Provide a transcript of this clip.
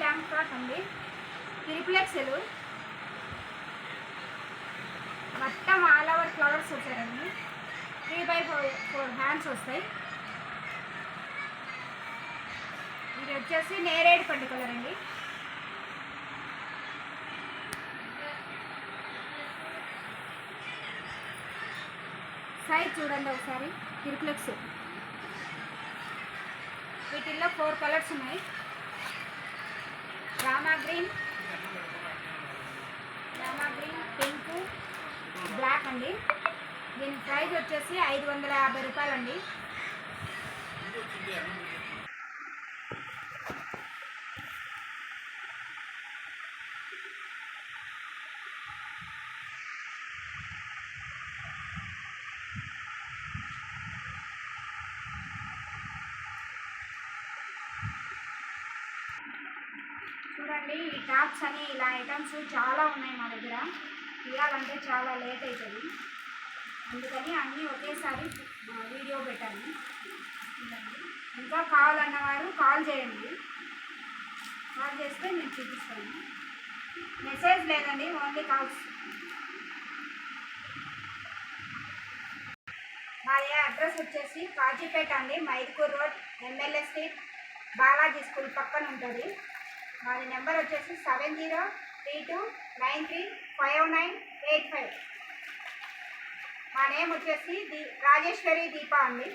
Pant frock అండి, ట్రిప్లెక్స్లు, మొత్తం all over flowers వచ్చారండి. 3x4 హ్యాండ్స్ వస్తాయి. ఇది వచ్చేసి నేరేడు పండు కలర్ అండి. సైజ్ చూడండి ఒకసారి. ట్రిప్లెక్స్ వీటిల్లో 4 కలర్స్ ఉన్నాయి. రామా గ్రీన్, పింక్, బ్లాక్ అండి. దీని ప్రైస్ వచ్చేసి 550 రూపాయలండి. చూడండి, ఈ టాప్స్ అని ఇలా ఐటమ్స్ చాలా ఉన్నాయి మా దగ్గర. తీయాలంటే చాలా లేట్ అవుతుంది, అందుకని అన్నీ ఒకేసారి వీడియో పెట్టాను. ఇంకా కావాలన్నవారు కాల్ చేయండి. కాల్ చేస్తే నేను చూపిస్తాను. మెసేజ్ లేదండి, ఓన్లీ కాల్స్. మాది అడ్రస్ వచ్చేసి కాజీపేట అండి, Mydukur road, MLA street, Balaji school పక్కన ఉంటుంది. మాది నెంబర్ వచ్చేసి 7032935985. మా నేమ్ వచ్చేసి రాజేశ్వరి దీప అండి.